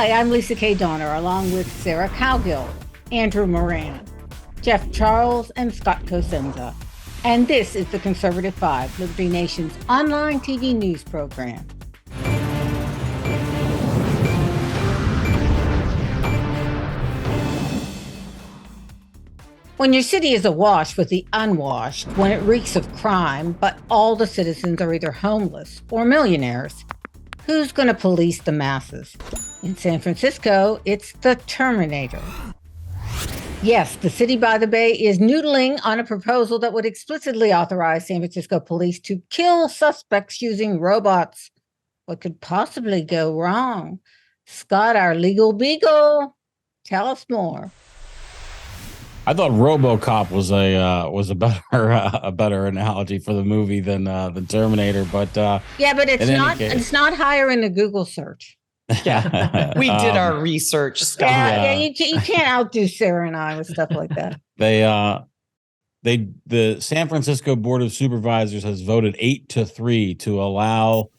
Hi, I'm Lisa K. Donner, along with Sarah Cowgill, Andrew Moran, Jeff Charles, and Scott Cosenza. And this is the Conservative 5, Liberty Nation's online TV news program. When your city is awash with the unwashed, when it reeks of crime, but all the citizens are either homeless or millionaires, who's going to police the masses? In San Francisco, it's the Terminator. Yes, the city by the bay is noodling on a proposal that would explicitly authorize San Francisco police to kill suspects using robots. What could possibly go wrong? Scott, our legal beagle, tell us more. I thought RoboCop was a better analogy for the movie than the Terminator, but yeah, but it's not higher in the Google search. Yeah, we did our research, Scott. Yeah, you can't outdo Sarah and I with stuff like that. The San Francisco Board of Supervisors has voted 8-3 to allow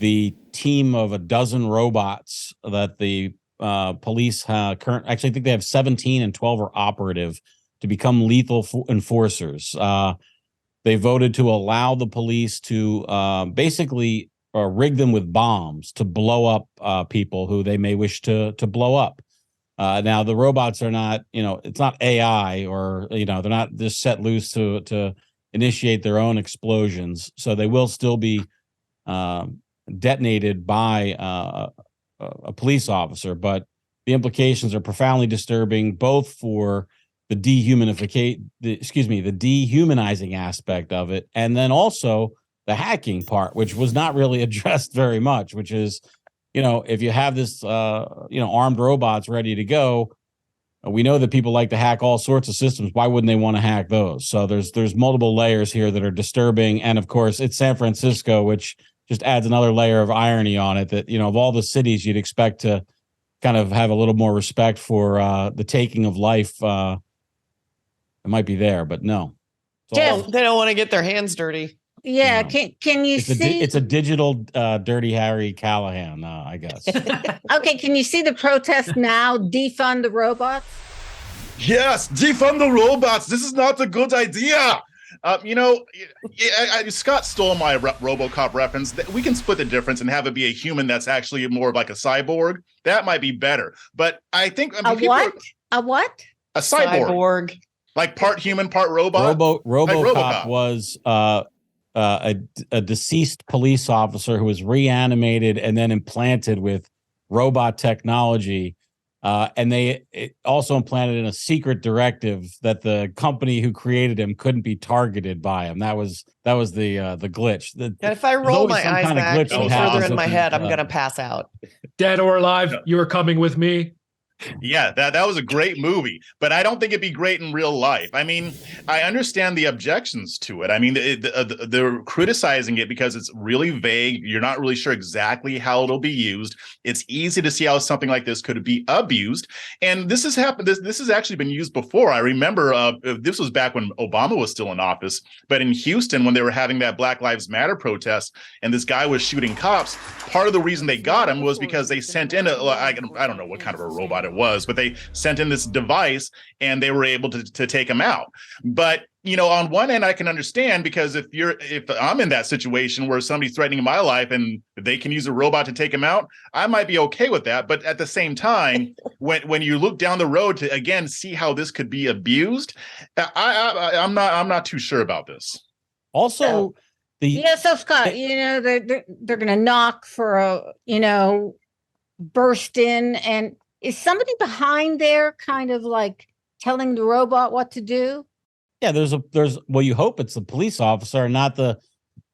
the team of a dozen robots that the police actually I think they have 17 and 12 are operative to become lethal enforcers. They voted to allow the police to basically rig them with bombs to blow up people who they may wish to blow up. Now the robots are not, it's not AI or, they're not just set loose to initiate their own explosions. So they will still be detonated by a police officer, but the implications are profoundly disturbing, both for the dehumanizing aspect of it, and then also the hacking part, which was not really addressed very much, which is, if you have this, armed robots ready to go, we know that people like to hack all sorts of systems. Why wouldn't they want to hack those? So there's multiple layers here that are disturbing. And of course, it's San Francisco, which just adds another layer of irony on it that, of all the cities you'd expect to kind of have a little more respect for the taking of life. It might be there, but no. They don't want to get their hands dirty. Yeah, can you see? It's a digital Dirty Harry Callahan, I guess. Okay, can you see the protest now? Defund the robots? Yes, defund the robots. This is not a good idea. Scott stole my RoboCop reference. We can split the difference and have it be a human that's actually more of like a cyborg. That might be better. But I think a what? A cyborg. Like part human, part robot. RoboCop was a deceased police officer who was reanimated and then implanted with robot technology. And it also implanted in a secret directive that the company who created him couldn't be targeted by him. That was the glitch. If I roll my eyes back any further in my head, I'm going to pass out. Dead or alive, you are coming with me. Yeah, that was a great movie, but I don't think it'd be great in real life. I mean, I understand the objections to it. I mean, they're criticizing it because it's really vague. You're not really sure exactly how it'll be used. It's easy to see how something like this could be abused. And this has happened. This has actually been used before. I remember this was back when Obama was still in office, but in Houston, when they were having that Black Lives Matter protest and this guy was shooting cops, part of the reason they got him was because they sent in I don't know what kind of a robot it was, but they sent in this device and they were able to take him out. But on one end, I can understand, because if I'm in that situation where somebody's threatening my life and they can use a robot to take him out, I might be okay with that. But at the same time, when you look down the road to again see how this could be abused, I'm not too sure about this. Also, so Scott, they're going to knock for a burst in, and is somebody behind there kind of like telling the robot what to do? Yeah, you hope it's the police officer and not the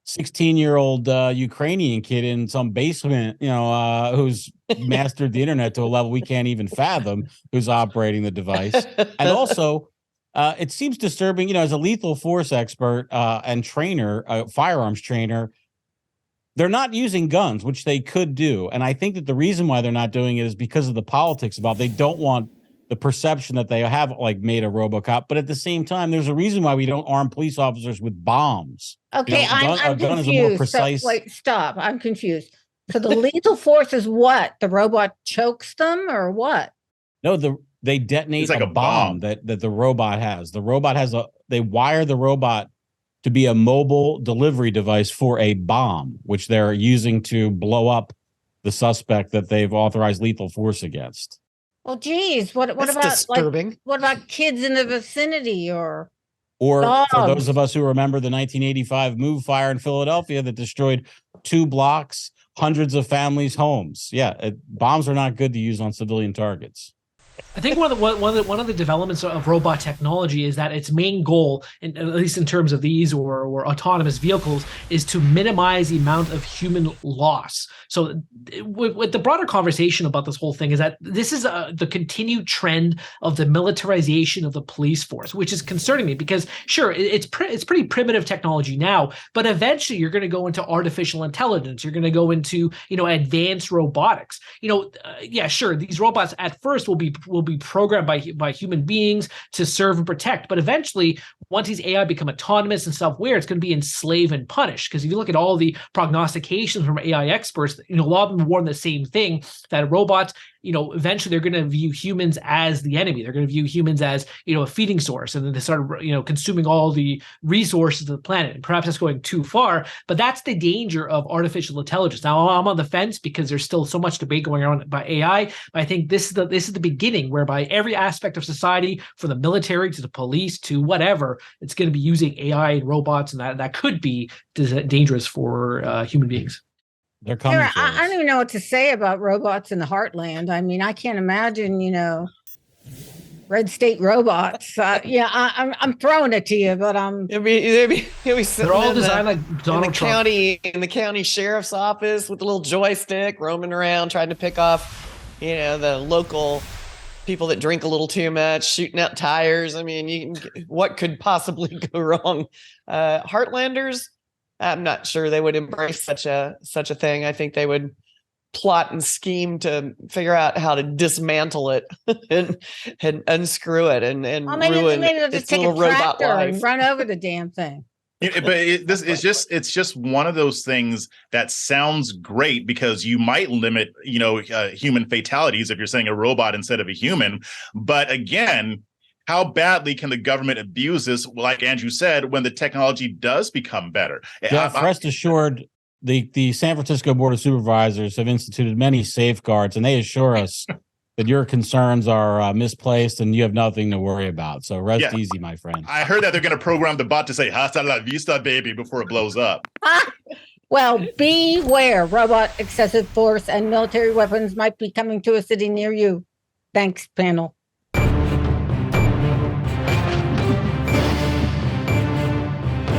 16-year-old Ukrainian kid in some basement, who's mastered the internet to a level we can't even fathom, who's operating the device. And also, it seems disturbing, as a lethal force expert and trainer, firearms trainer, they're not using guns, which they could do. And I think that the reason why they're not doing it is because of the politics about they don't want the perception that they have made a RoboCop. But at the same time, there's a reason why we don't arm police officers with bombs. Okay, I'm confused. Is a more precise... Wait, stop. I'm confused. So the lethal force is what? The robot chokes them or what? No, they detonate It's like a a bomb bomb. that the robot has. The robot they wire the robot to be a mobile delivery device for a bomb, which they're using to blow up the suspect that they've authorized lethal force against. Well, geez, what That's about disturbing. what about kids in the vicinity or Or dogs? for those of us who remember the 1985 Move fire in Philadelphia that destroyed 2 blocks, hundreds of families' homes. Yeah, bombs are not good to use on civilian targets. I think one of the developments of robot technology is that its main goal, at least in terms of these or autonomous vehicles, is to minimize the amount of human loss. So, with the broader conversation about this whole thing is that this is the continued trend of the militarization of the police force, which is concerning me because sure, it's pretty primitive technology now, but eventually you're going to go into artificial intelligence. You're going to go into advanced robotics. Yeah, sure, these robots at first will be programmed by human beings to serve and protect. But eventually, once these AI become autonomous and self-aware, it's going to be enslave and punish. Because if you look at all the prognostications from AI experts, a lot of them warn the same thing, that robots, eventually they're going to view humans as the enemy. They're going to view humans as, a feeding source. And then they start, consuming all the resources of the planet. And perhaps that's going too far, but that's the danger of artificial intelligence. Now, I'm on the fence because there's still so much debate going on about AI. But I think this is the beginning whereby every aspect of society, from the military to the police to whatever, it's going to be using AI and robots, and that could be dangerous for human beings. They're coming. I don't even know what to say about robots in the heartland. I mean, I can't imagine, red state robots. I'm throwing it to you, but He'll be they're all designed like Donald Trump. In the county sheriff's office with a little joystick, roaming around trying to pick off, the local people that drink a little too much, shooting out tires. I mean, what could possibly go wrong? Heartlanders, I'm not sure they would embrace such a thing. I think they would plot and scheme to figure out how to dismantle it and unscrew it and ruin its little robot life and run over the damn thing. It's just one of those things that sounds great because you might limit, human fatalities if you're saying a robot instead of a human. But again, how badly can the government abuse this, like Andrew said, when the technology does become better? Yeah, rest assured, the San Francisco Board of Supervisors have instituted many safeguards, and they assure us that your concerns are misplaced and you have nothing to worry about. So rest easy, my friend. I heard that they're going to program the bot to say "Hasta la vista, baby" before it blows up. Well, beware. Robot excessive force and military weapons might be coming to a city near you. Thanks, panel.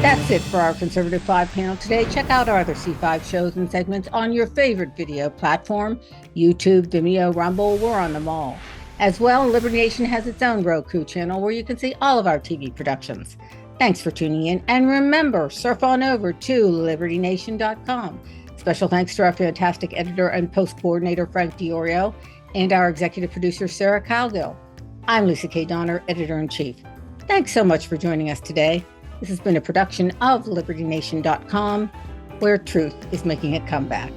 That's it for our Conservative 5 panel today. Check out our other C5 shows and segments on your favorite video platform. YouTube, Vimeo, Rumble, we're on them all. As well, Liberty Nation has its own Roku channel where you can see all of our TV productions. Thanks for tuning in. And remember, surf on over to libertynation.com. Special thanks to our fantastic editor and post coordinator, Frank Diorio, and our executive producer, Sarah Cowgill. I'm Lisa K. Donner, editor-in-chief. Thanks so much for joining us today. This has been a production of libertynation.com, where truth is making a comeback.